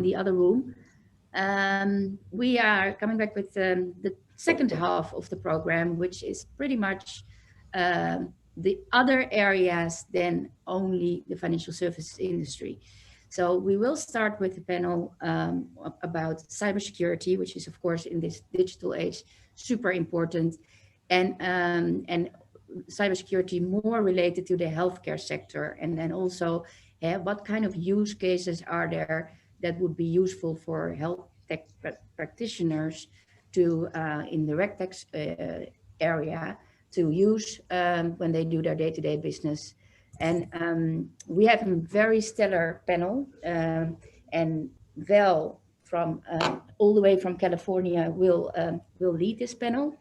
the other room. We are coming back with the second half of the program, which is pretty much the other areas than only the financial services industry. So we will start with a panel about cybersecurity, which is of course in this digital age super important, and cybersecurity more related to the healthcare sector, and then also what kind of use cases are there that would be useful for health tech practitioners to in the RegTech area to use when they do their day-to-day business. And we have a very stellar panel, and Val from all the way from California will lead this panel.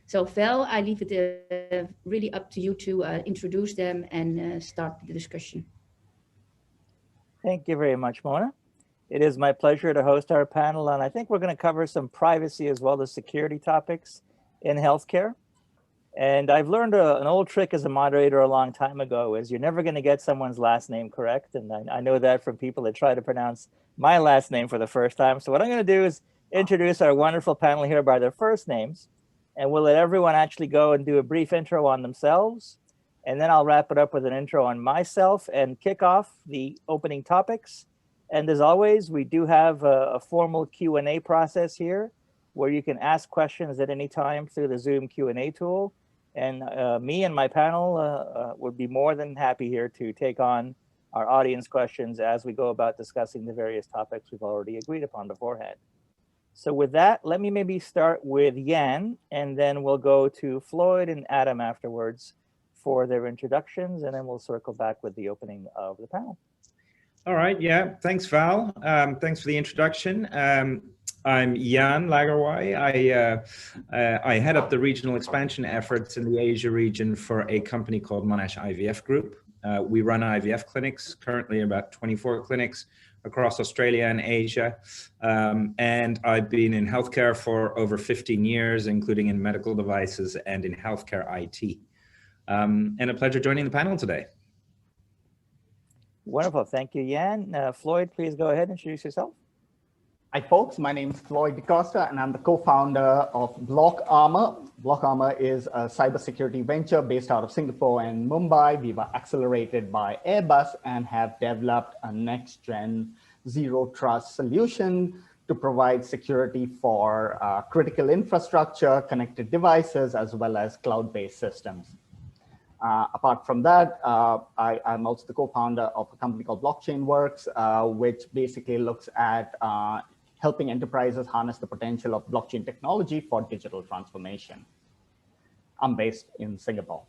So Val, I leave it really up to you to introduce them and start the discussion. Thank you very much, Mona. It is my pleasure to host our panel, and I think we're going to cover some privacy as well as security topics in healthcare. And I've learned an old trick as a moderator a long time ago is you're never going to get someone's last name correct. And I know that from people that try to pronounce my last name for the first time. So what I'm going to do is introduce our wonderful panel here by their first names. And we'll let everyone actually go and do a brief intro on themselves. And then I'll wrap it up with an intro on myself and kick off the opening topics. And as always, we do have a formal Q&A process here where you can ask questions at any time through the Zoom Q&A tool. And me and my panel would be more than happy here to take on our audience questions as we go about discussing the various topics we've already agreed upon beforehand. So with that, let me maybe start with Jan, and then we'll go to Floyd and Adam afterwards for their introductions, and then we'll circle back with the opening of the panel. All right, yeah, thanks, Val. Thanks for the introduction. I'm Jan Lagerwij. I head up the regional expansion efforts in the Asia region for a company called Monash IVF Group. We run IVF clinics, currently about 24 clinics across Australia and Asia. And I've been in healthcare for over 15 years, including in medical devices and in healthcare IT. And a pleasure joining the panel today. Wonderful, thank you, Jan. Floyd, please go ahead and introduce yourself. Hi folks, my name is Floyd DCosta and I'm the co-founder of Armour. Armour is a cybersecurity venture based out of Singapore and Mumbai. We were accelerated by Airbus and have developed a next-gen zero trust solution to provide security for critical infrastructure, connected devices, as well as cloud-based systems. Apart from that, I'm also the co-founder of a company called Worx, which basically looks at helping enterprises harness the potential of blockchain technology for digital transformation. I'm based in Singapore.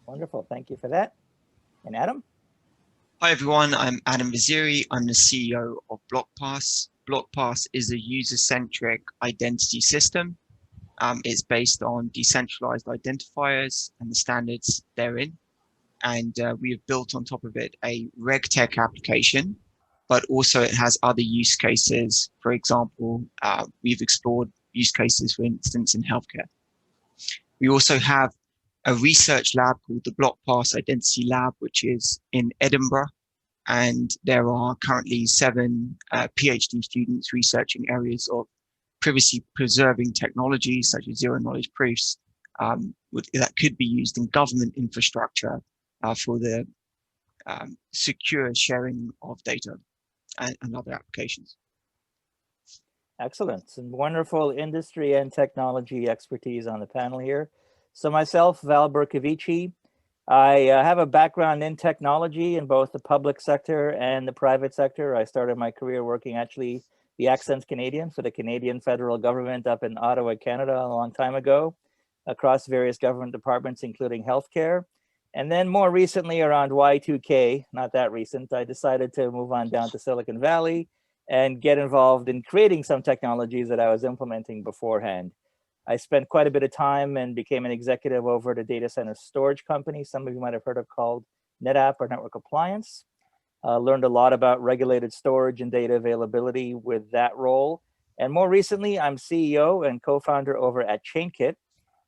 Wonderful, thank you for that. And Adam? Hi everyone, I'm Adam Vaziri. I'm the CEO of Blockpass. Blockpass is a user-centric identity system. It's based on decentralized identifiers and the standards therein. And we have built on top of it a RegTech application, but also it has other use cases. For example, we've explored use cases, for instance, in healthcare. We also have a research lab called the Blockpass Identity Lab, which is in Edinburgh. And there are currently 7 PhD students researching areas of privacy preserving technologies such as zero knowledge proofs that could be used in government infrastructure for the secure sharing of data and other applications. Excellent, and wonderful industry and technology expertise on the panel here. So myself, Val Bercovici, I have a background in technology in both the public sector and the private sector. I started my career working actually the Accent's Canadian for the Canadian federal government up in Ottawa, Canada, a long time ago, across various government departments, including healthcare. And then more recently around Y2K, not that recent, I decided to move on down to Silicon Valley and get involved in creating some technologies that I was implementing beforehand. I spent quite a bit of time and became an executive over at a data center storage company, some of you might have heard of, called NetApp or Network Appliance. Learned a lot about regulated storage and data availability with that role. And more recently, I'm CEO and co-founder over at CHAINKIT.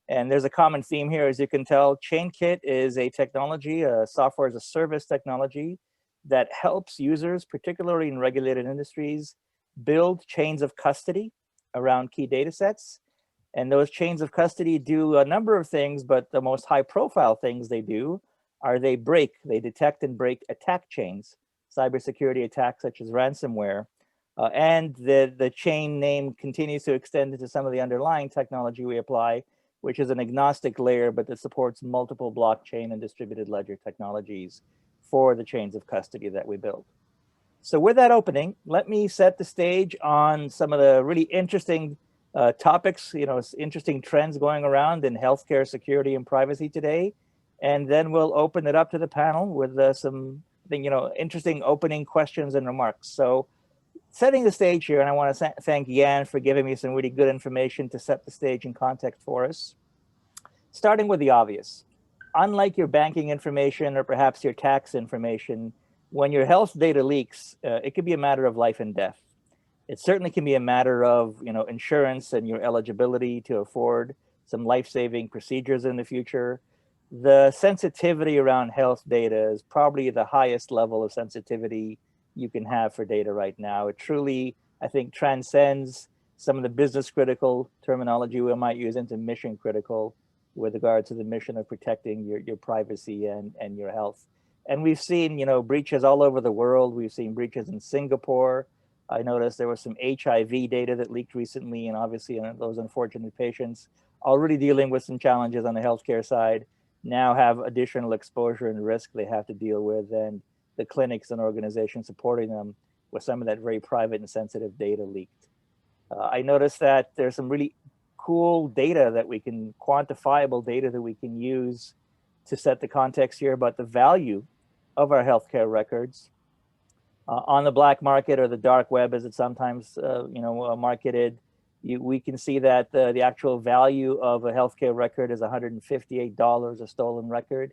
And there's a common theme here, as you can tell. CHAINKIT is a technology, a software as a service technology that helps users, particularly in regulated industries, build chains of custody around key data sets. And those chains of custody do a number of things, but the most high profile things they do are they detect and break attack chains, cybersecurity attacks such as ransomware. And the chain name continues to extend into some of the underlying technology we apply, which is an agnostic layer, but that supports multiple blockchain and distributed ledger technologies for the chains of custody that we build. So with that opening, let me set the stage on some of the really interesting topics, interesting trends going around in healthcare security and privacy today. And then we'll open it up to the panel with some interesting opening questions and remarks. So setting the stage here, and I want to thank Jan for giving me some really good information to set the stage and context for us. Starting with the obvious, unlike your banking information or perhaps your tax information, when your health data leaks, it could be a matter of life and death. It certainly can be a matter of insurance and your eligibility to afford some life-saving procedures in the future. The sensitivity around health data is probably the highest level of sensitivity you can have for data right now. It truly, I think, transcends some of the business critical terminology we might use into mission critical with regard to the mission of protecting your privacy and your health. And we've seen, breaches all over the world. We've seen breaches in Singapore. I noticed there was some HIV data that leaked recently, and obviously those unfortunate patients already dealing with some challenges on the healthcare side now have additional exposure and risk they have to deal with, and the clinics and organizations supporting them with some of that very private and sensitive data leaked. I noticed that there's some really cool data that we can, quantifiable data that we can use to set the context here about the value of our healthcare records on the black market, or the dark web as it's sometimes marketed. We can see that the actual value of a healthcare record is $158 a stolen record,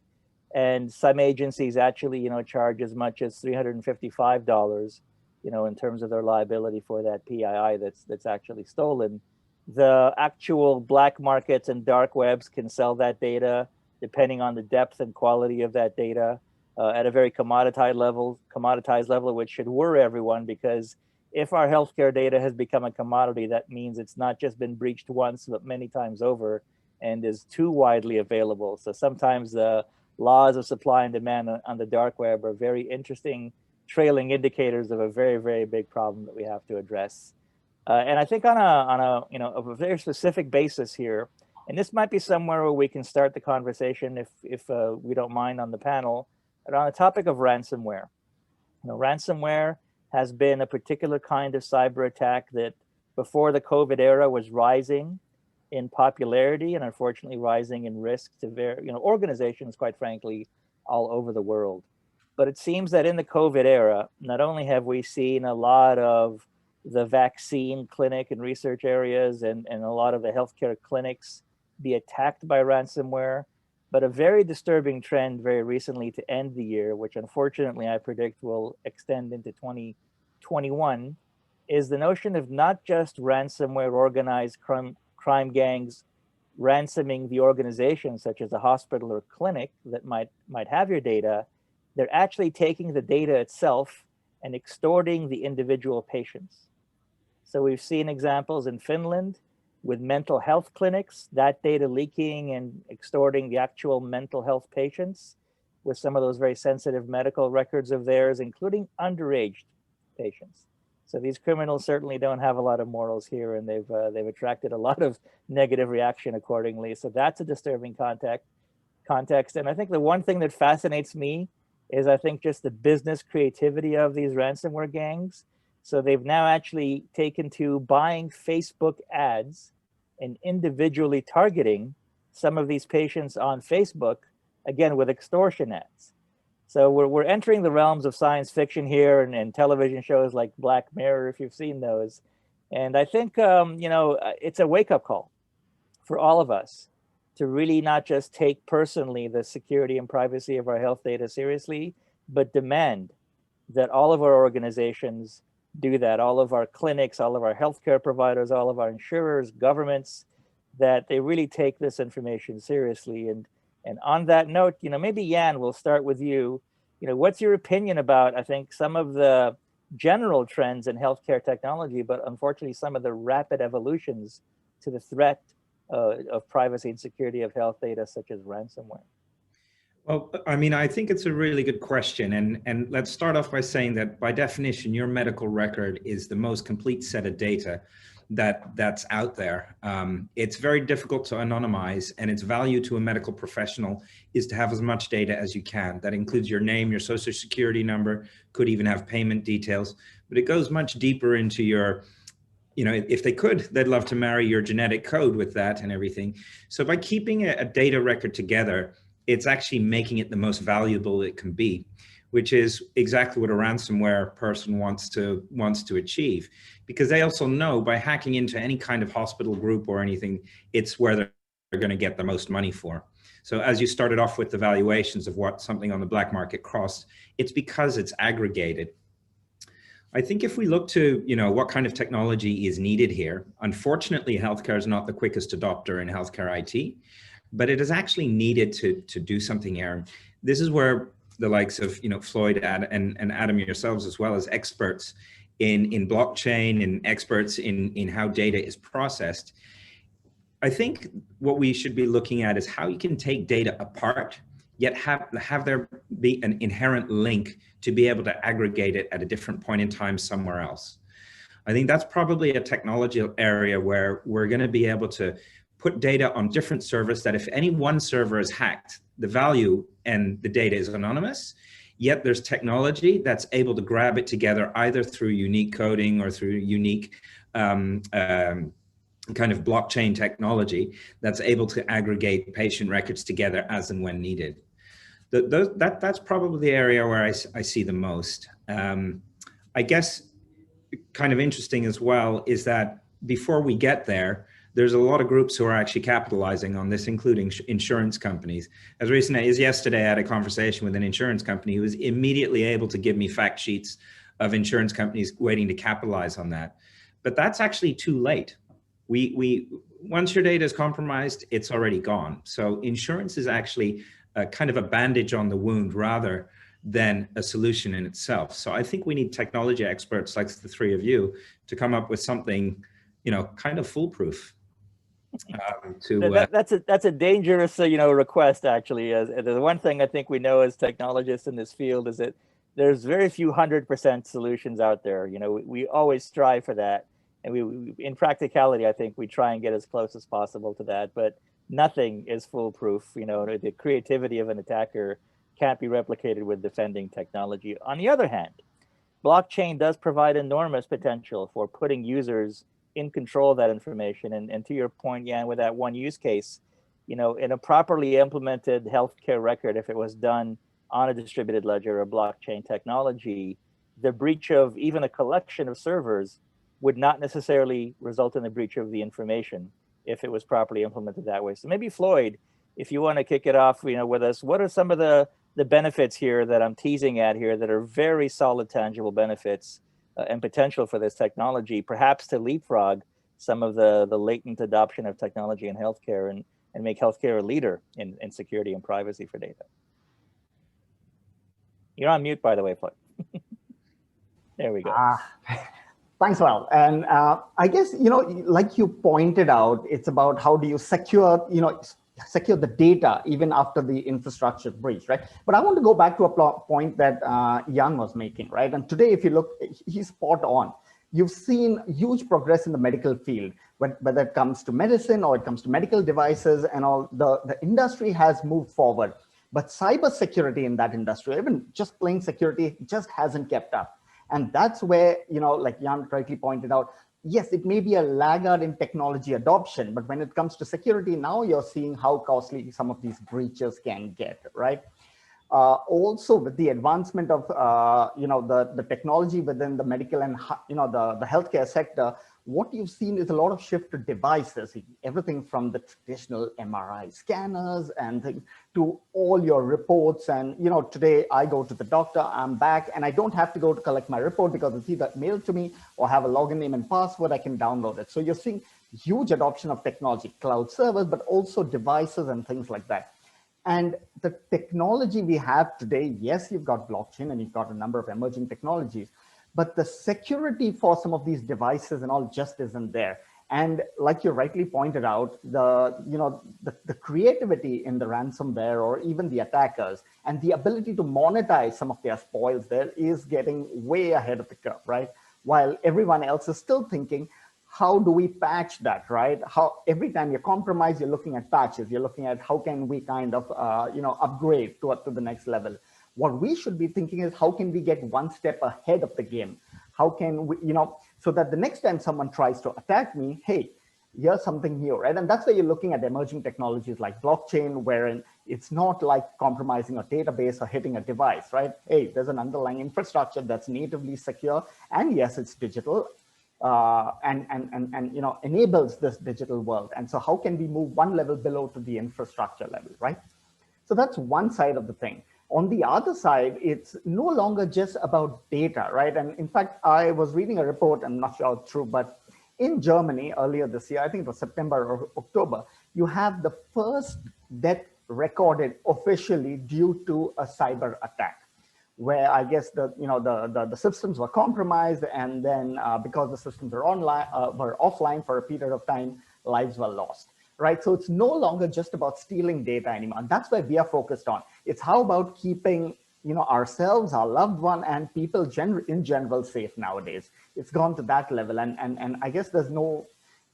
and some agencies actually charge as much as $355 in terms of their liability for that PII that's actually stolen. The actual black markets and dark webs can sell that data depending on the depth and quality of that data at a very commoditized level, which should worry everyone, because if our healthcare data has become a commodity, that means it's not just been breached once, but many times over, and is too widely available. So sometimes the laws of supply and demand on the dark web are very interesting trailing indicators of a very, very big problem that we have to address. And I think on a very specific basis here, and this might be somewhere where we can start the conversation if we don't mind on the panel, around the topic of ransomware. Ransomware has been a particular kind of cyber attack that before the COVID era was rising in popularity and unfortunately rising in risk to organizations, quite frankly, all over the world. But it seems that in the COVID era, not only have we seen a lot of the vaccine clinic and research areas and a lot of the healthcare clinics be attacked by ransomware, but a very disturbing trend very recently to end the year, which unfortunately I predict will extend into 2021, is the notion of not just ransomware organized crime gangs ransoming the organization, such as a hospital or clinic that might have your data. They're actually taking the data itself and extorting the individual patients. So we've seen examples in Finland with mental health clinics, that data leaking and extorting the actual mental health patients with some of those very sensitive medical records of theirs, including underage patients. So these criminals certainly don't have a lot of morals here, and they've attracted a lot of negative reaction accordingly. So that's a disturbing context. And I think the one thing that fascinates me is I think just the business creativity of these ransomware gangs. So they've now actually taken to buying Facebook ads and individually targeting some of these patients on Facebook, again, with extortion ads. So we're entering the realms of science fiction here and television shows like Black Mirror, if you've seen those. And I think, it's a wake-up call for all of us to really not just take personally the security and privacy of our health data seriously, but demand that all of our organizations do that, all of our clinics, all of our healthcare providers, all of our insurers, governments, that they really take this information seriously. And on that note, maybe Jan, we'll start with you. what's your opinion about, I think, some of the general trends in healthcare technology, but unfortunately some of the rapid evolutions to the threat of privacy and security of health data, such as ransomware? Well, I mean, I think it's a really good question. And let's start off by saying that by definition, your medical record is the most complete set of data that's out there. It's very difficult to anonymize, and its value to a medical professional is to have as much data as you can. That includes your name, your social security number, could even have payment details, but it goes much deeper into your, if they could, they'd love to marry your genetic code with that and everything. So by keeping a data record together, it's actually making it the most valuable it can be, which is exactly what a ransomware person wants to achieve. Because they also know by hacking into any kind of hospital group or anything, it's where they're going to get the most money for. So as you started off with the valuations of what something on the black market costs, it's because it's aggregated. I think if we look to, what kind of technology is needed here, unfortunately, healthcare is not the quickest adopter in healthcare IT, but it is actually needed to do something here. This is where the likes of, Floyd and Adam, yourselves, as well as experts in blockchain and experts in how data is processed. I think what we should be looking at is how you can take data apart, yet have there be an inherent link to be able to aggregate it at a different point in time somewhere else. I think that's probably a technology area where we're going to be able to put data on different servers that if any one server is hacked, the value and the data is anonymous, yet there's technology that's able to grab it together either through unique coding or through unique kind of blockchain technology that's able to aggregate patient records together as and when needed. That's probably the area where I see the most. I guess kind of interesting as well is that before we get there, there's a lot of groups who are actually capitalizing on this, including insurance companies. As recently as yesterday, I had a conversation with an insurance company who was immediately able to give me fact sheets of insurance companies waiting to capitalize on that. But that's actually too late. Once your data is compromised, it's already gone. So insurance is actually kind of a bandage on the wound rather than a solution in itself. So I think we need technology experts like the three of you to come up with something, kind of foolproof. That's a dangerous request, actually. The one thing I think we know as technologists in this field is that there's very few 100% solutions out there. We always strive for that, and we in practicality, I think we try and get as close as possible to that, but nothing is foolproof. The creativity of an attacker can't be replicated with defending technology. On the other hand, blockchain does provide enormous potential for putting users in control of that information. And to your point, Jan, with that one use case, in a properly implemented healthcare record, if it was done on a distributed ledger or blockchain technology, the breach of even a collection of servers would not necessarily result in the breach of the information if it was properly implemented that way. So maybe Floyd, if you want to kick it off, with us, what are some of the benefits here that I'm teasing at here that are very solid, tangible benefits and potential for this technology, perhaps to leapfrog some of the latent adoption of technology in healthcare and make healthcare a leader in security and privacy for data? You're on mute, by the way, Floyd. There we go. Thanks, Val. And I guess, like you pointed out, it's about how do you secure the data even after the infrastructure breach, right? But I want to go back to a point that Jan was making, right? And today, if you look, he's spot on. You've seen huge progress in the medical field, whether it comes to medicine or it comes to medical devices and all. The industry has moved forward, but cybersecurity in that industry, even just plain security, just hasn't kept up. And that's where, like Jan correctly pointed out, yes, it may be a laggard in technology adoption, but when it comes to security, now you're seeing how costly some of these breaches can get, right? Also, with the advancement of, the technology within the medical and, the healthcare sector, what you've seen is a lot of shift to devices, everything from the traditional MRI scanners and things to all your reports. And, today I go to the doctor, I'm back, and I don't have to go to collect my report because it's either mailed to me or have a login name and password, I can download it. So you're seeing huge adoption of technology, cloud servers, but also devices and things like that. And the technology we have today, yes, you've got blockchain and you've got a number of emerging technologies, but the security for some of these devices and all just isn't there. And like you rightly pointed out, the creativity in the ransomware or even the attackers and the ability to monetize some of their spoils there is getting way ahead of the curve, right? While everyone else is still thinking, how do we patch that, right? How every time you compromise, you're looking at patches, you're looking at how can we kind of, upgrade to the next level. What we should be thinking is how can we get one step ahead of the game? How can we, so that the next time someone tries to attack me, hey, here's something new, right? And that's where you're looking at emerging technologies like blockchain, wherein it's not like compromising a database or hitting a device, right? Hey, there's an underlying infrastructure that's natively secure, and yes, it's digital, and enables this digital world. And so how can we move one level below to the infrastructure level, right? So that's one side of the thing. On the other side, it's no longer just about data, right? And in fact, I was reading a report, I'm not sure how true, but in Germany earlier this year, I think it was September or October, you have the first death recorded officially due to a cyber attack, where I guess the systems were compromised, and then because the systems were offline for a period of time, lives were lost. Right, so it's no longer just about stealing data anymore. And that's where we are focused on. It's how about keeping, ourselves, our loved one, and people in general safe nowadays. It's gone to that level, and I guess there's no.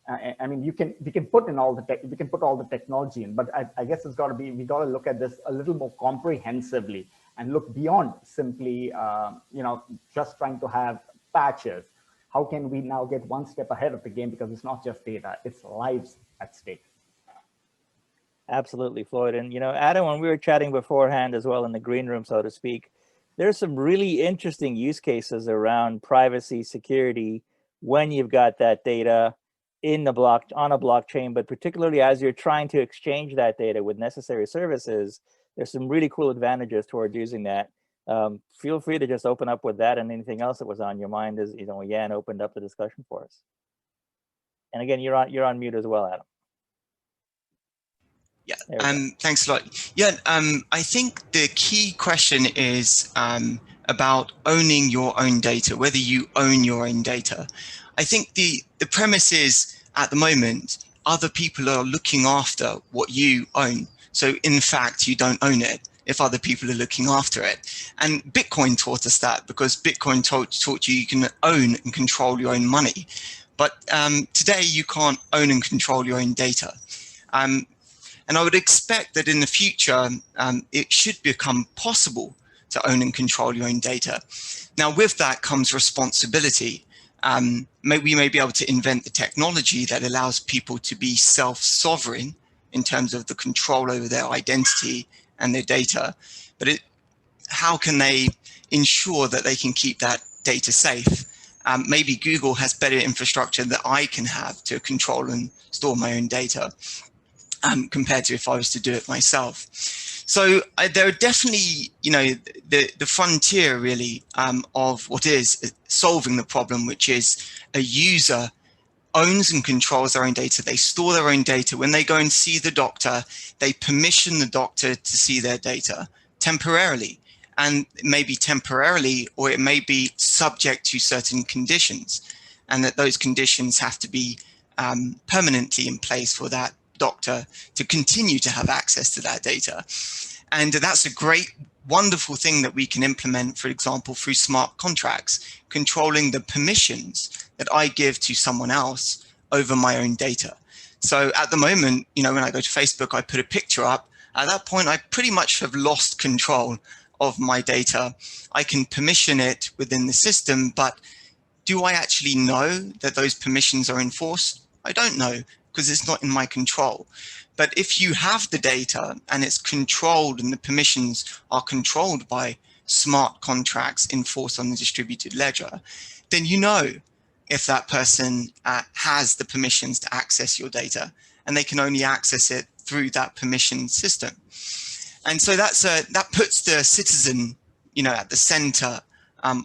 I mean, we can put in all the we can put all the technology in, but I guess it's got to be, we got to look at this a little more comprehensively and look beyond simply, just trying to have patches. How can we now get one step ahead of the game, because it's not just data, it's lives at stake. Absolutely, Floyd. And, Adam, when we were chatting beforehand as well in the green room, so to speak, there's some really interesting use cases around privacy, security, when you've got that data on a blockchain, but particularly as you're trying to exchange that data with necessary services, there's some really cool advantages towards using that. Feel free to just open up with that and anything else that was on your mind as, Jan opened up the discussion for us. And again, you're on mute as well, Adam. Yeah, thanks a lot. Yeah, I think the key question is about owning your own data, whether you own your own data. I think the premise is, at the moment, other people are looking after what you own. So in fact, you don't own it if other people are looking after it. And Bitcoin taught us that, because Bitcoin taught you can own and control your own money. But today you can't own and control your own data. And I would expect that in the future, it should become possible to own and control your own data. Now, with that comes responsibility. We may be able to invent the technology that allows people to be self-sovereign in terms of the control over their identity and their data. But how can they ensure that they can keep that data safe? Maybe Google has better infrastructure that I can have to control and store my own data. Compared to if I was to do it myself. So there are definitely, the frontier really of what is solving the problem, which is a user owns and controls their own data. They store their own data. When they go and see the doctor, they permission the doctor to see their data temporarily. And maybe temporarily, or it may be subject to certain conditions, and that those conditions have to be permanently in place for that doctor to continue to have access to that data. And that's a great, wonderful thing that we can implement, for example, through smart contracts, controlling the permissions that I give to someone else over my own data. So at the moment, when I go to Facebook, I put a picture up. At that point, I pretty much have lost control of my data. I can permission it within the system, but do I actually know that those permissions are enforced? I don't know, because it's not in my control. But if you have the data and it's controlled and the permissions are controlled by smart contracts enforced on the distributed ledger, then you know if that person has the permissions to access your data, and they can only access it through that permission system. And so that puts the citizen, at the center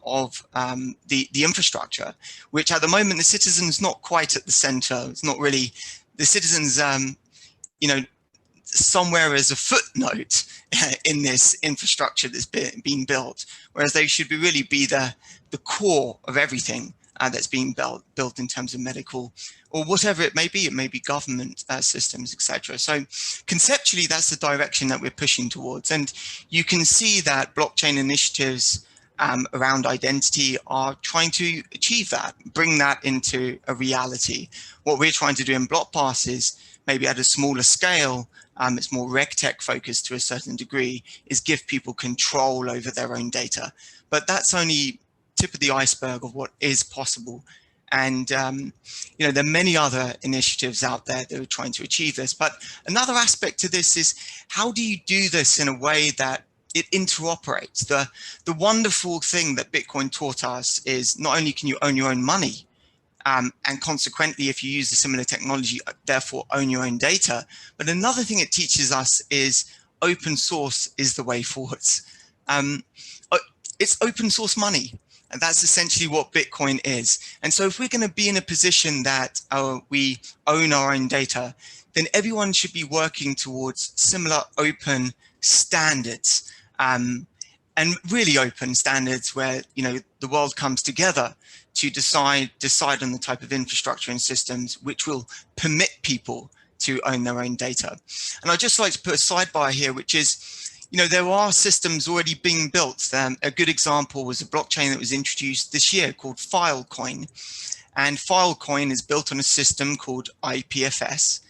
of the infrastructure, which at the moment the citizen's not quite at the center. It's not really the citizens. somewhere as a footnote in this infrastructure that's being built, whereas they should really be the core of everything that's being built in terms of medical or whatever it may be. It may be government systems, etc. So conceptually, that's the direction that we're pushing towards. And you can see that blockchain initiatives around identity are trying to achieve that, bring that into a reality. What we're trying to do in Blockpass is maybe at a smaller scale, it's more RegTech focused to a certain degree, is give people control over their own data. But that's only tip of the iceberg of what is possible. And you know, there are many other initiatives out there that are trying to achieve this. But another aspect to this is, how do you do this in a way that it interoperates? The wonderful thing that Bitcoin taught us is not only can you own your own money, and consequently, if you use a similar technology, therefore own your own data. But another thing it teaches us is open source is the way forwards. It's open source money. And that's essentially what Bitcoin is. And so if we're going to be in a position that we own our own data, then everyone should be working towards similar open standards, and really open standards where, you know, the world comes together to decide on the type of infrastructure and systems which will permit people to own their own data. And I'd just like to put a sidebar here, which is, you know, there are systems already being built. A good example was a blockchain that was introduced this year called Filecoin. And Filecoin is built on a system called IPFS.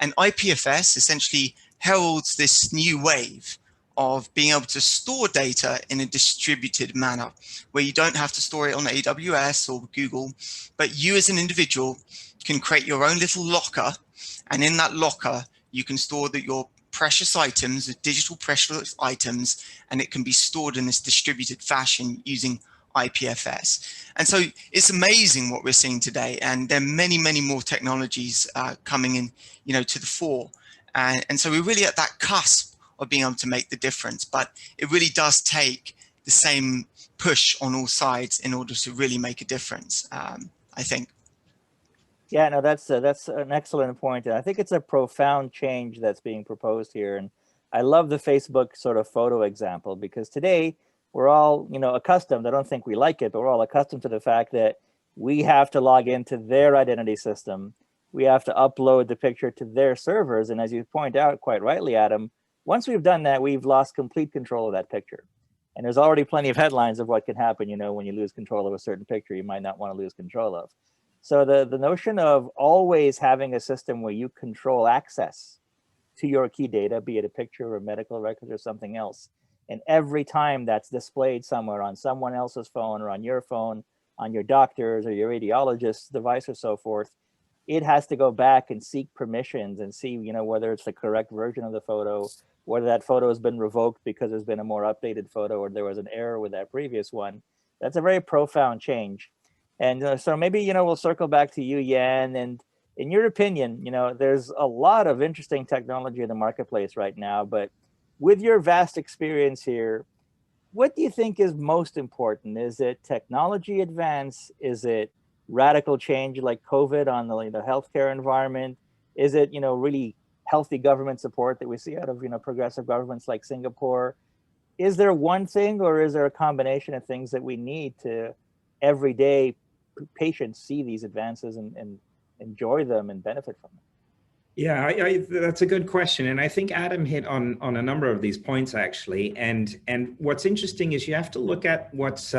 And IPFS essentially heralds this new wave of being able to store data in a distributed manner, where you don't have to store it on AWS or Google, but you as an individual can create your own little locker. And in that locker, you can store your precious items, digital precious items, and it can be stored in this distributed fashion using IPFS. And so it's amazing what we're seeing today. And there are many, many more technologies coming in, you know, to the fore. And so we're really at that cusp of being able to make the difference. But it really does take the same push on all sides in order to really make a difference, I think. Yeah, no, that's an excellent point. And I think it's a profound change that's being proposed here. And I love the Facebook sort of photo example, because today we're all, you know, accustomed, I don't think we like it, but we're all accustomed to the fact that we have to log into their identity system. We have to upload the picture to their servers. And as you point out quite rightly, Adam, once we've done that, we've lost complete control of that picture. And there's already plenty of headlines of what can happen, you know, when you lose control of a certain picture you might not want to lose control of. So the notion of always having a system where you control access to your key data, be it a picture or medical records or something else, and every time that's displayed somewhere on someone else's phone or on your phone, on your doctor's or your radiologist's device or so forth, it has to go back and seek permissions and see, you know, whether it's the correct version of the photo, whether that photo has been revoked because there's been a more updated photo or there was an error with that previous one. That's a very profound change. And so maybe, you know, we'll circle back to you, Yan, and in your opinion, you know, there's a lot of interesting technology in the marketplace right now, but with your vast experience here, what do you think is most important? Is it technology advance? Is it radical change like COVID on the healthcare environment? Is it, you know, really healthy government support that we see out of, you know, progressive governments like Singapore? Is there one thing, or is there a combination of things that we need to everyday patients see these advances and enjoy them and benefit from them? Yeah, that's a good question. And I think Adam hit on a number of these points, actually. And what's interesting is you have to look at what's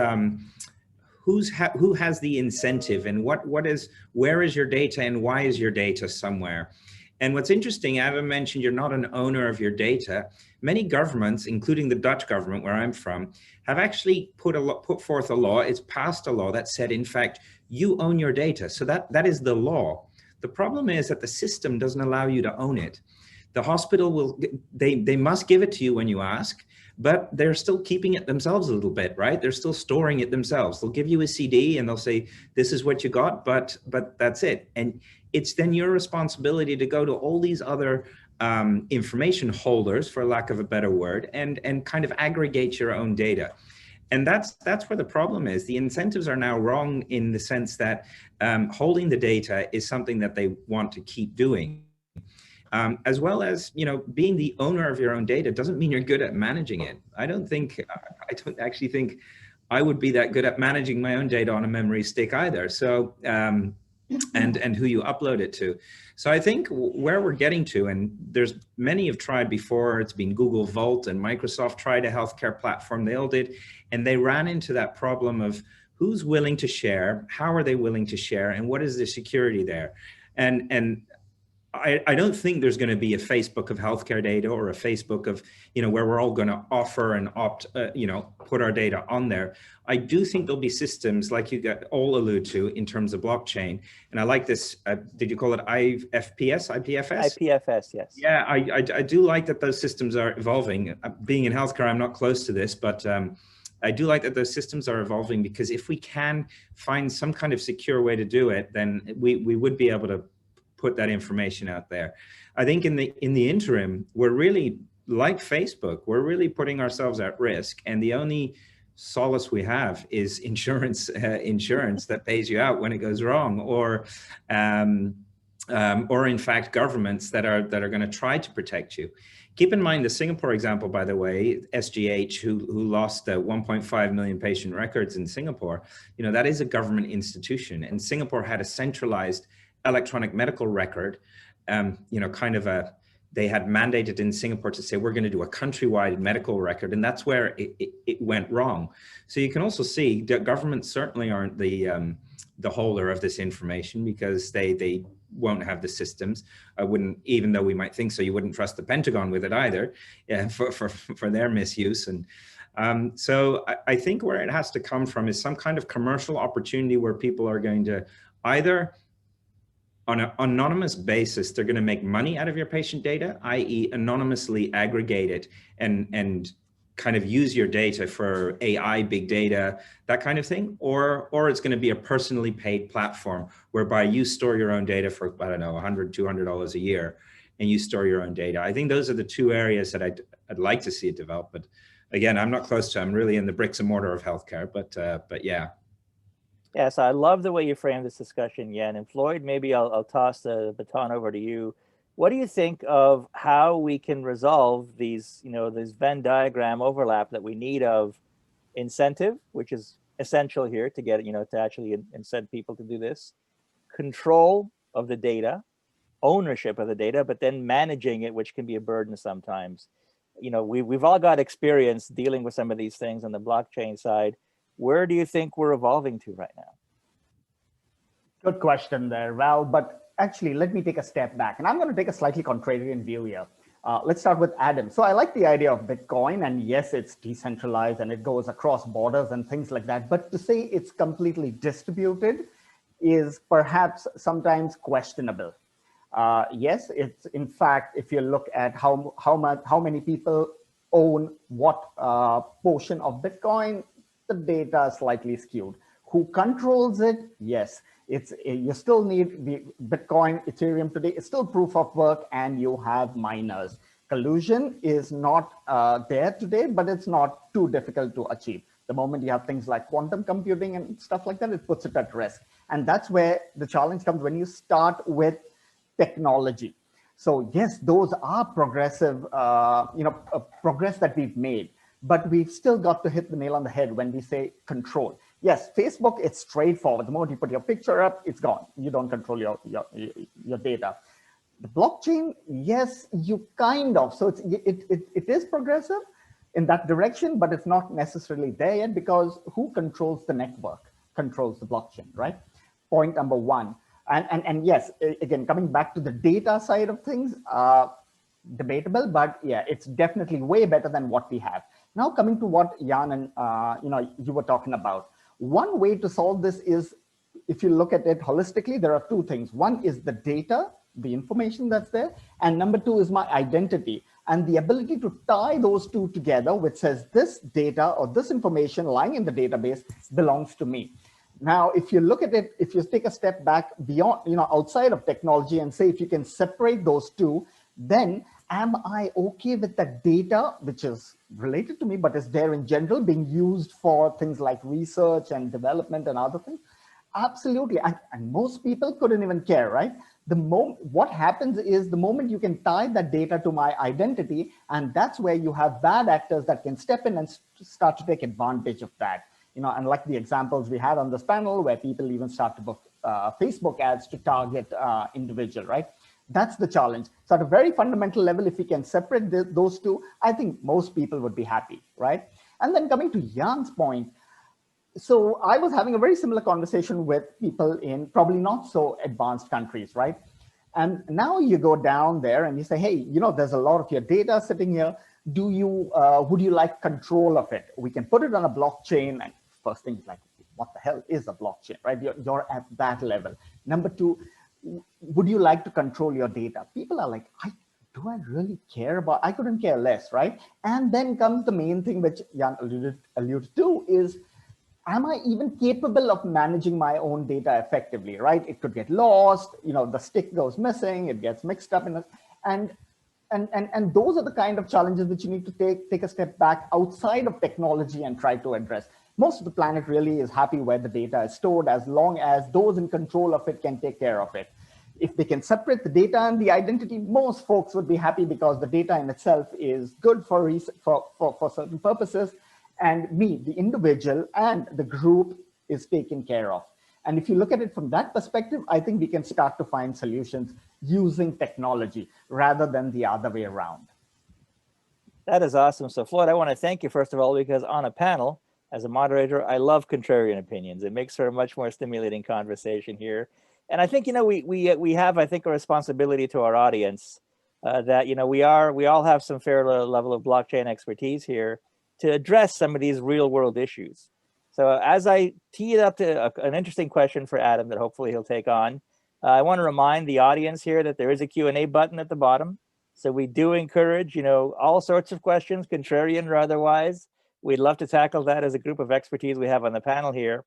who has the incentive and where is your data and why is your data somewhere. And what's interesting, Adam mentioned you're not an owner of your data. Many governments, including the Dutch government where I'm from, have actually put forth a law. It's passed a law that said, in fact, you own your data. So that is the law. The problem is that the system doesn't allow you to own it. The hospital they must give it to you when you ask, but they're still keeping it themselves a little bit, right? They're still storing it themselves. They'll give you a CD and they'll say, this is what you got, but that's it. And it's then your responsibility to go to all these other information holders, for lack of a better word, and kind of aggregate your own data. And that's where the problem is. The incentives are now wrong in the sense that holding the data is something that they want to keep doing. as well as, you know, being the owner of your own data doesn't mean you're good at managing it. I don't actually think I would be that good at managing my own data on a memory stick either. So, and who you upload it to. So I think where we're getting to, and there's many have tried before, it's been Google Vault and Microsoft tried a healthcare platform, they all did, and they ran into that problem of who's willing to share, how are they willing to share, and what is the security there? And I don't think there's going to be a Facebook of healthcare data or a Facebook of, you know, where we're all going to offer and you know, put our data on there. I do think there'll be systems like you all allude to in terms of blockchain. And I like this, did you call it IFPS, IPFS? IPFS, yes. Yeah, I do like that those systems are evolving. Being in healthcare, I'm not close to this, but I do like that those systems are evolving, because if we can find some kind of secure way to do it, then we would be able to put that information out there. I think in the interim, we're really, like Facebook, we're really putting ourselves at risk, and the only solace we have is insurance that pays you out when it goes wrong, or in fact governments that are going to try to protect you. Keep in mind the Singapore example, by the way, SGH, who lost 1.5 million patient records in Singapore. You know, that is a government institution, and Singapore had a centralized electronic medical record, you know, kind of they had mandated in Singapore to say, we're going to do a countrywide medical record, and that's where it went wrong. So you can also see that governments certainly aren't the holder of this information, because they won't have the systems. I wouldn't, even though we might think so, you wouldn't trust the Pentagon with it either, for their misuse. And so I think where it has to come from is some kind of commercial opportunity where people are going to either, on an anonymous basis, they're going to make money out of your patient data, i.e. anonymously aggregate it and kind of use your data for AI, big data, that kind of thing, or it's going to be a personally paid platform whereby you store your own data for, I don't know, $100, $200 a year, and you store your own data. I think those are the two areas that I'd like to see it develop. But again, I'm not close to, I'm really in the bricks and mortar of healthcare, but yeah. Yes, I love the way you frame this discussion, Jan. And Floyd, maybe I'll toss the baton over to you. What do you think of how we can resolve these, you know, this Venn diagram overlap that we need of incentive, which is essential here to get, you know, to actually incent people to do this, control of the data, ownership of the data, but then managing it, which can be a burden sometimes. You know, we've all got experience dealing with some of these things on the blockchain side. Where do you think we're evolving to right now? Good question there, Val. But actually, let me take a step back. And I'm going to take a slightly contrarian view here. Let's start with Adam. So I like the idea of Bitcoin. And yes, it's decentralized and it goes across borders and things like that. But to say it's completely distributed is perhaps sometimes questionable. Yes, it's in fact, if you look at how many people own what portion of Bitcoin, the data is slightly skewed. Who controls it? Yes, you still need the Bitcoin, Ethereum today. It's still proof of work, and you have miners. Collusion is not there today, but it's not too difficult to achieve. The moment you have things like quantum computing and stuff like that, it puts it at risk. And that's where the challenge comes when you start with technology. So yes, those are progressive, progress that we've made. But we've still got to hit the nail on the head when we say control. Yes, Facebook, it's straightforward. The moment you put your picture up, it's gone. You don't control your data. The blockchain, yes, you kind of. So it is progressive in that direction, but it's not necessarily there yet, because who controls the network controls the blockchain, right? Point number one. And yes, again, coming back to the data side of things, debatable, but yeah, it's definitely way better than what we have. Now coming to what Jan and you were talking about. One way to solve this is, if you look at it holistically, there are two things. One is the data, the information that's there, and number two is my identity and the ability to tie those two together, which says this data or this information lying in the database belongs to me. Now, if you look at it, if you take a step back beyond, outside of technology and say, if you can separate those two, then am I okay with that data, which is related to me, but is there in general being used for things like research and development and other things? Absolutely. And most people couldn't even care, right? What happens is the moment you can tie that data to my identity, and that's where you have bad actors that can step in and start to take advantage of that. You know, and like the examples we had on this panel where people even start to book Facebook ads to target individual, right? That's the challenge. So at a very fundamental level, if we can separate those two, I think most people would be happy, right? And then coming to Jan's point, so I was having a very similar conversation with people in probably not so advanced countries, right? And now you go down there and you say, hey, you know, there's a lot of your data sitting here. Would you like control of it? We can put it on a blockchain. And first thing is like, what the hell is a blockchain, right? You're at that level. Number two, would you like to control your data? People are like, do I really care about, I couldn't care less, right? And then comes the main thing which Jan alluded to is, am I even capable of managing my own data effectively, right? It could get lost, you know, the stick goes missing, it gets mixed up in it. And those are the kind of challenges which you need to take a step back outside of technology and try to address. Most of the planet really is happy where the data is stored as long as those in control of it can take care of it. If they can separate the data and the identity, most folks would be happy because the data in itself is good for certain purposes. And me, the individual and the group is taken care of. And if you look at it from that perspective, I think we can start to find solutions using technology rather than the other way around. That is awesome. So Floyd, I want to thank you first of all, because on a panel, as a moderator, I love contrarian opinions. It makes for a much more stimulating conversation here. And I think, you know, we have, I think, a responsibility to our audience that, you know, we all have some fair level of blockchain expertise here to address some of these real world issues. So as I tee it up to an interesting question for Adam that hopefully he'll take on, I want to remind the audience here that there is a Q&A button at the bottom. So we do encourage, you know, all sorts of questions, contrarian or otherwise. We'd love to tackle that as a group of expertise we have on the panel here.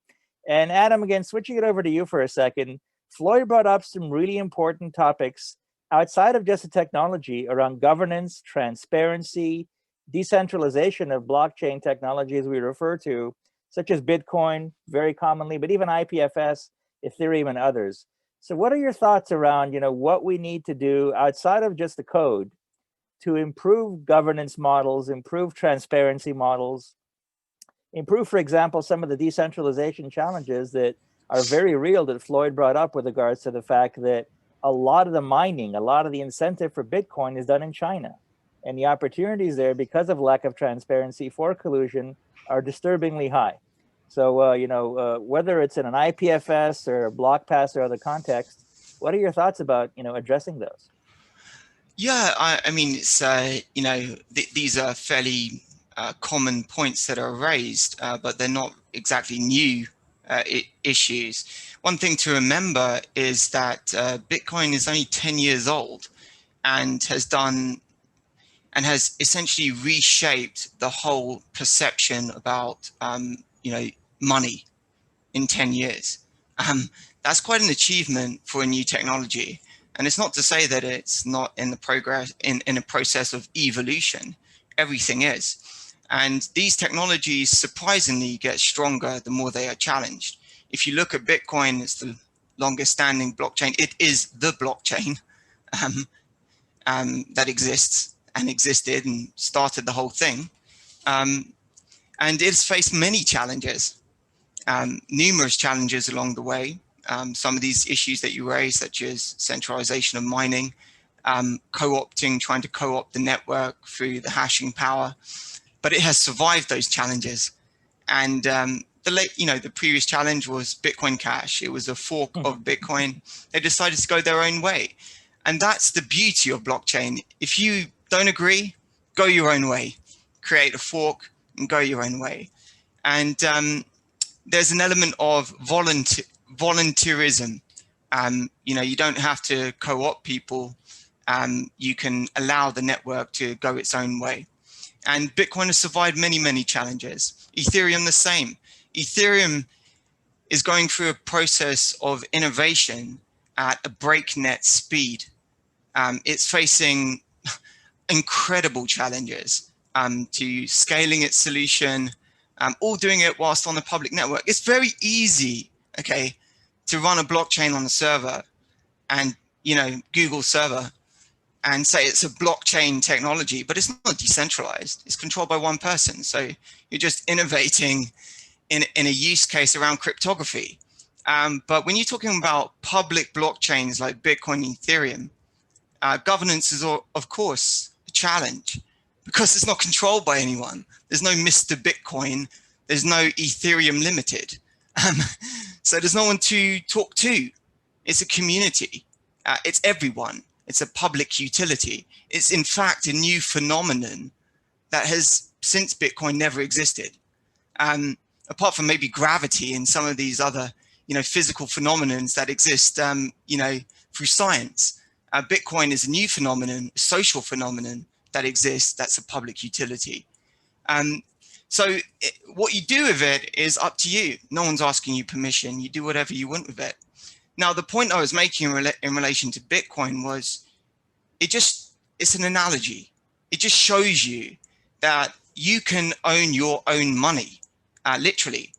And Adam, again, switching it over to you for a second, Floyd brought up some really important topics outside of just the technology around governance, transparency, decentralization of blockchain technology, as we refer to, such as Bitcoin, very commonly, but even IPFS, Ethereum, and others. So what are your thoughts around, you know, what we need to do outside of just the code to improve governance models, improve transparency models, improve, for example, some of the decentralization challenges that are very real that Floyd brought up with regards to the fact that a lot of the mining, a lot of the incentive for Bitcoin is done in China. And the opportunities there, because of lack of transparency for collusion, are disturbingly high. So, you know, whether it's in an IPFS or a Blockpass or other context, what are your thoughts about, you know, addressing those? Yeah, I mean, it's, you know, these are fairly common points that are raised, but they're not exactly new issues. One thing to remember is that Bitcoin is only 10 years old and has essentially reshaped the whole perception about, you know, money in 10 years. That's quite an achievement for a new technology. And it's not to say that it's not in the in a process of evolution. Everything is. And these technologies surprisingly get stronger the more they are challenged. If you look at Bitcoin, it's the longest standing blockchain. It is the blockchain that exists and existed and started the whole thing. And it's faced many challenges, numerous challenges along the way. Some of these issues that you raised, such as centralization of mining, trying to co-opt the network through the hashing power, but it has survived those challenges. And the previous challenge was Bitcoin Cash. It was a fork of Bitcoin. They decided to go their own way. And that's the beauty of blockchain. If you don't agree, go your own way, create a fork and go your own way. And there's an element of volunteerism. You know, you don't have to co-opt people. You can allow the network to go its own way. And Bitcoin has survived many, many challenges. Ethereum, the same. Ethereum is going through a process of innovation at a breakneck speed. It's facing incredible challenges to scaling its solution, all doing it whilst on the public network. It's very easy, okay, to run a blockchain on a server and, you know, Google server and say it's a blockchain technology, but it's not decentralized. It's controlled by one person. So you're just innovating in a use case around cryptography. But when you're talking about public blockchains like Bitcoin and Ethereum, governance is, of course, a challenge because it's not controlled by anyone. There's no Mr. Bitcoin. There's no Ethereum Limited. So there's no one to talk to. It's a community. It's everyone. It's a public utility. It's, in fact, a new phenomenon that has, since Bitcoin, never existed. Apart from maybe gravity and some of these other, you know, physical phenomenons that exist, you know, through science. Bitcoin is a new phenomenon, a social phenomenon that exists. That's a public utility. So what you do with it is up to you. No one's asking you permission. You do whatever you want with it. Now, the point I was making in relation to Bitcoin was it's an analogy. It just shows you that you can own your own money, literally.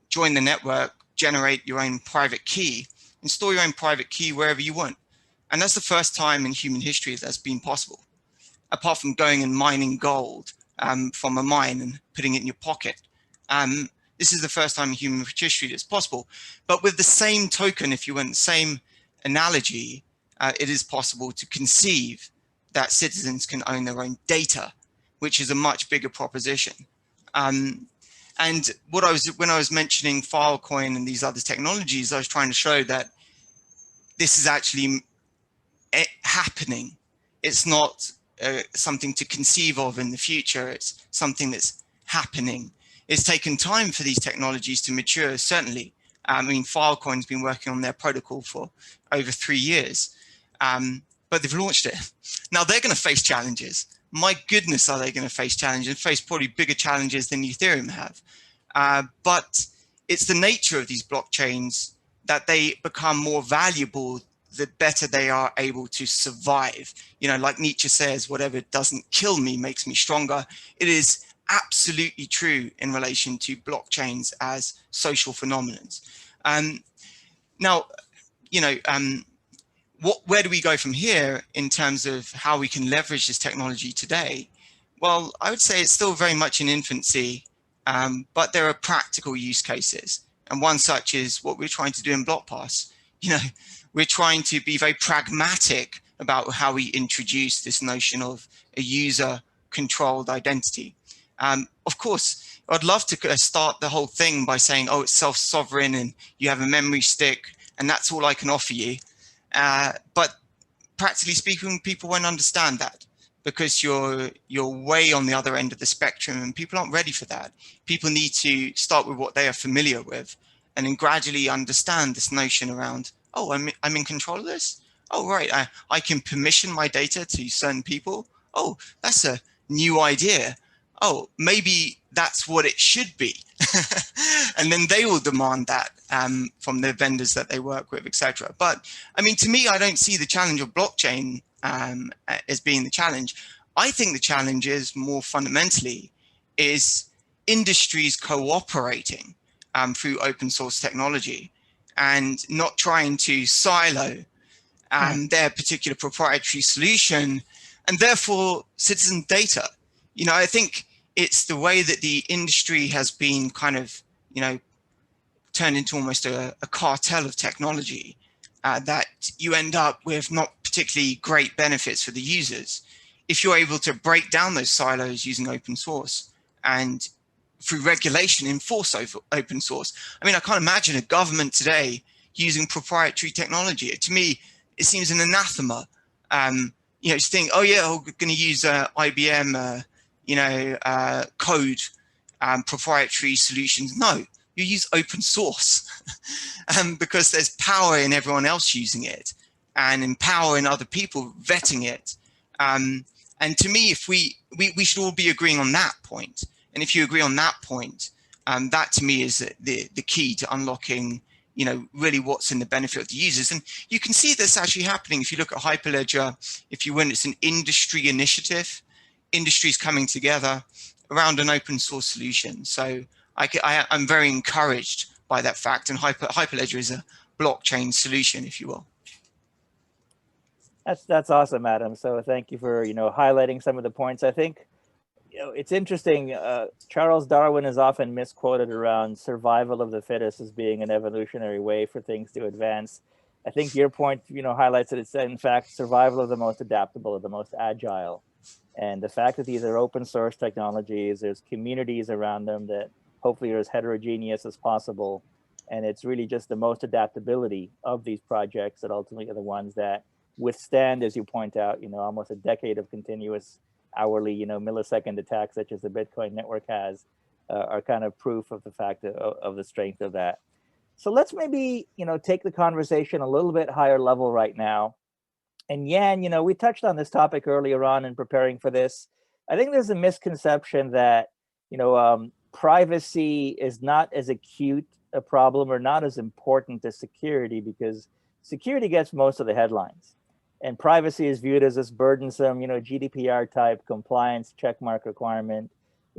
Join the network, generate your own private key, and store your own private key wherever you want. And that's the first time in human history that's been possible, apart from going and mining gold from a mine and putting it in your pocket. This is the first time in human history that's possible. But with the same token, if you want the same analogy, it is possible to conceive that citizens can own their own data, which is a much bigger proposition. And when I was mentioning Filecoin and these other technologies, I was trying to show that this is actually happening. It's not something to conceive of in the future. It's something that's happening. It's taken time for these technologies to mature, certainly. I mean, Filecoin's been working on their protocol for over 3 years, but they've launched it. Now they're going to face challenges. My goodness, are they going to face challenges and face probably bigger challenges than Ethereum have. But it's the nature of these blockchains that they become more valuable the better they are able to survive. You know, like Nietzsche says, whatever doesn't kill me makes me stronger. It is absolutely true in relation to blockchains as social phenomena. Now, you know, where do we go from here in terms of how we can leverage this technology today? Well, I would say it's still very much in infancy, but there are practical use cases. And one such is what we're trying to do in Blockpass. You know, we're trying to be very pragmatic about how we introduce this notion of a user-controlled identity. Of course, I'd love to start the whole thing by saying, oh, it's self-sovereign and you have a memory stick and that's all I can offer you. But practically speaking, people won't understand that because you're way on the other end of the spectrum and people aren't ready for that. People need to start with what they are familiar with and then gradually understand this notion around, oh, I'm in control of this. Oh, right, I can permission my data to certain people. Oh, that's a new idea. Oh, maybe that's what it should be. And then they will demand that from the vendors that they work with, etc. But I mean, to me, I don't see the challenge of blockchain as being the challenge. I think the challenge is more fundamentally is industries cooperating through open source technology and not trying to silo their particular proprietary solution and therefore citizen data. You know, I think it's the way that the industry has been kind of, you know, turned into almost a cartel of technology that you end up with not particularly great benefits for the users. If you're able to break down those silos using open source and through regulation enforce open source. I mean, I can't imagine a government today using proprietary technology. To me, it seems an anathema. You know, to think, oh yeah, we're going to use IBM, you know, code, proprietary solutions. No, you use open source because there's power in everyone else using it and in power in other people vetting it. And to me, if we should all be agreeing on that point. And if you agree on that point, that to me is the key to unlocking, you know, really what's in the benefit of the users. And you can see this actually happening. If you look at Hyperledger, if you want, it's an industry initiative, industries coming together around an open source solution. So I'm very encouraged by that fact. And Hyperledger is a blockchain solution, if you will. That's awesome, Adam. So thank you for highlighting some of the points. I think it's interesting. Charles Darwin is often misquoted around survival of the fittest as being an evolutionary way for things to advance. I think your point highlights that it's in fact survival of the most adaptable, or the most agile. And the fact that these are open source technologies, there's communities around them that hopefully are as heterogeneous as possible. And it's really just the most adaptability of these projects that ultimately are the ones that withstand, as you point out, almost a decade of continuous hourly, millisecond attacks such as the Bitcoin network has, are kind of proof of the fact of the strength of that. So let's maybe, take the conversation a little bit higher level right now. And Jan, we touched on this topic earlier on in preparing for this. I think there's a misconception that, privacy is not as acute a problem or not as important as security, because security gets most of the headlines. And privacy is viewed as this burdensome, GDPR type compliance checkmark requirement.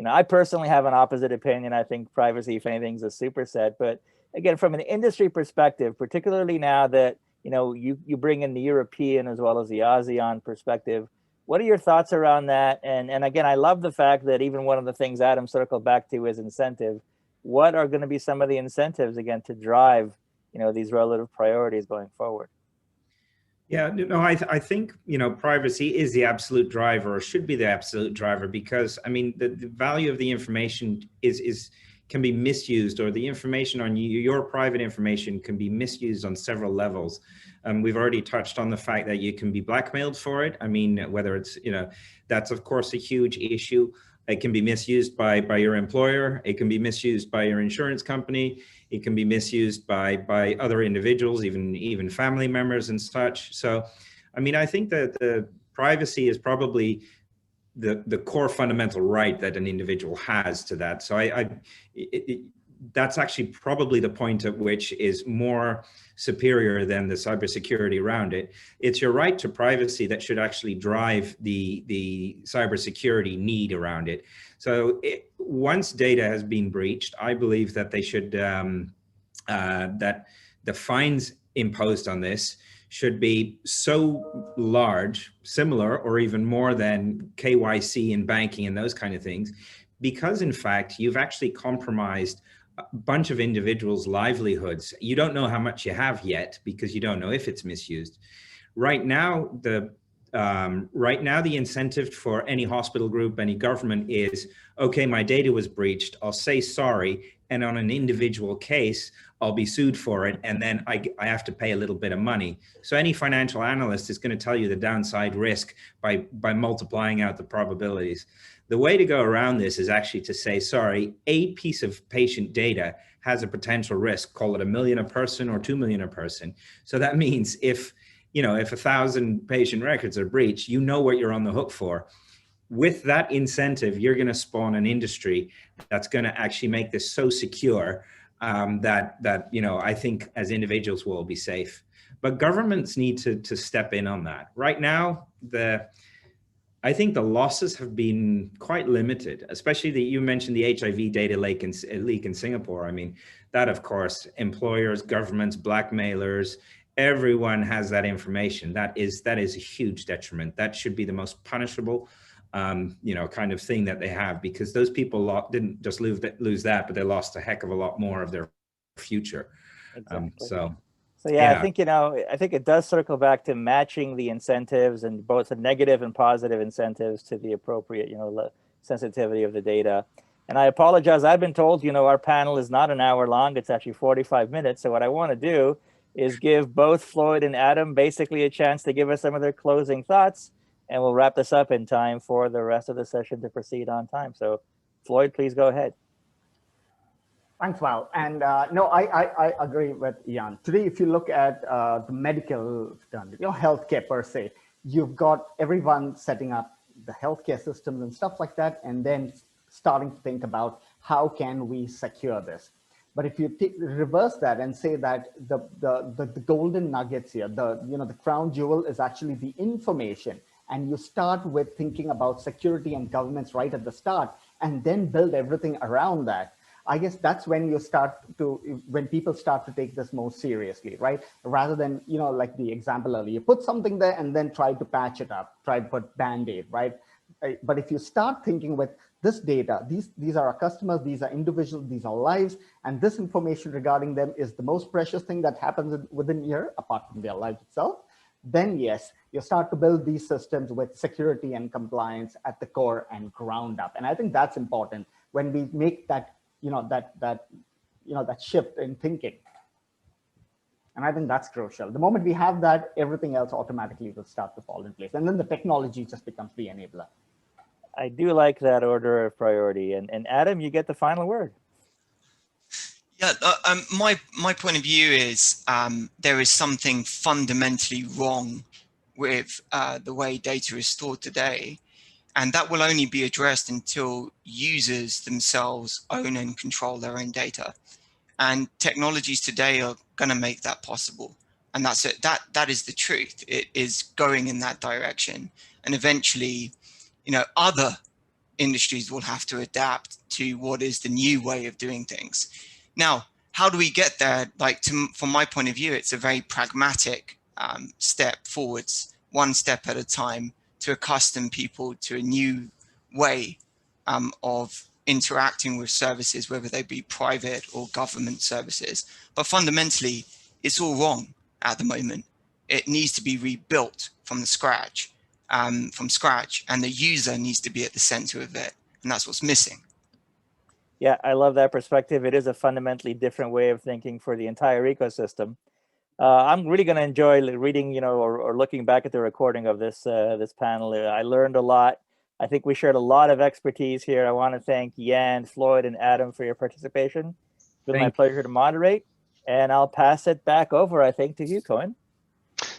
I personally have an opposite opinion. I think privacy, if anything, is a superset. But again, from an industry perspective, particularly now that you bring in the European as well as the ASEAN perspective, what are your thoughts around that? And again, I love the fact that even one of the things Adam circled back to is incentive. What are going to be some of the incentives again to drive these relative priorities going forward? Yeah, no, I think, privacy is the absolute driver, or should be the absolute driver, because I mean, the value of the information can be misused, or the information on you, your private information can be misused on several levels. We've already touched on the fact that you can be blackmailed for it. I mean, whether it's, that's of course a huge issue. It can be misused by your employer. It can be misused by your insurance company. It can be misused by other individuals, even family members and such. So, I mean, I think that the privacy is probably the core fundamental right that an individual has to that. So that's actually probably the point at which is more superior than the cybersecurity around it. It's your right to privacy that should actually drive the cybersecurity need around it. So once data has been breached, I believe that they should, that the fines imposed on this should be so large, similar or even more than KYC in banking and those kind of things, because in fact, you've actually compromised a bunch of individuals' livelihoods. You don't know how much you have yet because you don't know if it's misused. Right now, the incentive for any hospital group, any government is, okay, my data was breached, I'll say sorry, and on an individual case, I'll be sued for it, and then I have to pay a little bit of money. So any financial analyst is going to tell you the downside risk by multiplying out the probabilities. The way to go around this is actually to say, sorry, a piece of patient data has a potential risk, call it 1 million a person or 2 million a person. So that means if 1,000 patient records are breached, you know what you're on the hook for. With that incentive, you're going to spawn an industry that's going to actually make this so secure that I think as individuals we'll be safe. But governments need to step in on that. Right now, I think the losses have been quite limited, especially you mentioned the HIV data leak in Singapore. I mean, that of course, employers, governments, blackmailers, everyone has that information. That is a huge detriment. That should be the most punishable kind of thing that they have, because those people didn't just lose that, but they lost a heck of a lot more of their future. Exactly. So yeah, I think, I think it does circle back to matching the incentives, and both the negative and positive incentives, to the appropriate, sensitivity of the data. And I apologize, I've been told, our panel is not an hour long, it's actually 45 minutes. So what I want to do is give both Floyd and Adam basically a chance to give us some of their closing thoughts, and we'll wrap this up in time for the rest of the session to proceed on time. So Floyd, please go ahead. Thanks, Val. And no, I agree with Jan. Today, if you look at the medical, healthcare per se, you've got everyone setting up the healthcare systems and stuff like that, and then starting to think about how can we secure this. But if you reverse that and say that the golden nuggets here, the crown jewel is actually the information, and you start with thinking about security and governance right at the start, and then build everything around that. I guess that's when when people start to take this more seriously, right? Rather than, like the example earlier, you put something there and then try to patch it up, try to put Band-Aid, right? But if you start thinking with this data, these are our customers, these are individuals, these are lives, and this information regarding them is the most precious thing that happens within a year, apart from their life itself, then yes, you start to build these systems with security and compliance at the core and ground up. And I think that's important when we make that, that shift in thinking. And I think that's crucial. The moment we have that, everything else automatically will start to fall in place. And then the technology just becomes the enabler. I do like that order of priority. And Adam, you get the final word. Yeah, my point of view is there is something fundamentally wrong with the way data is stored today. And that will only be addressed until users themselves own and control their own data. And technologies today are going to make that possible. And that's it. That is the truth. It is going in that direction. And eventually, other industries will have to adapt to what is the new way of doing things. Now, how do we get there? From my point of view, it's a very pragmatic step forwards, one step at a time, to accustom people to a new way of interacting with services, whether they be private or government services. But fundamentally, it's all wrong at the moment. It needs to be rebuilt from scratch, and the user needs to be at the center of it, and that's what's missing. Yeah, I love that perspective. It is a fundamentally different way of thinking for the entire ecosystem. I'm really going to enjoy reading, or looking back at the recording of this this panel. I learned a lot. I think we shared a lot of expertise here. I want to thank Jan, Floyd, and Adam for your participation. It's been my pleasure to moderate, and I'll pass it back over, I think, to you, Cohen.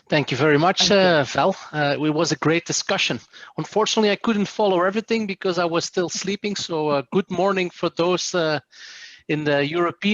Thank you very much, Val. It was a great discussion. Unfortunately, I couldn't follow everything because I was still sleeping. So good morning for those in the European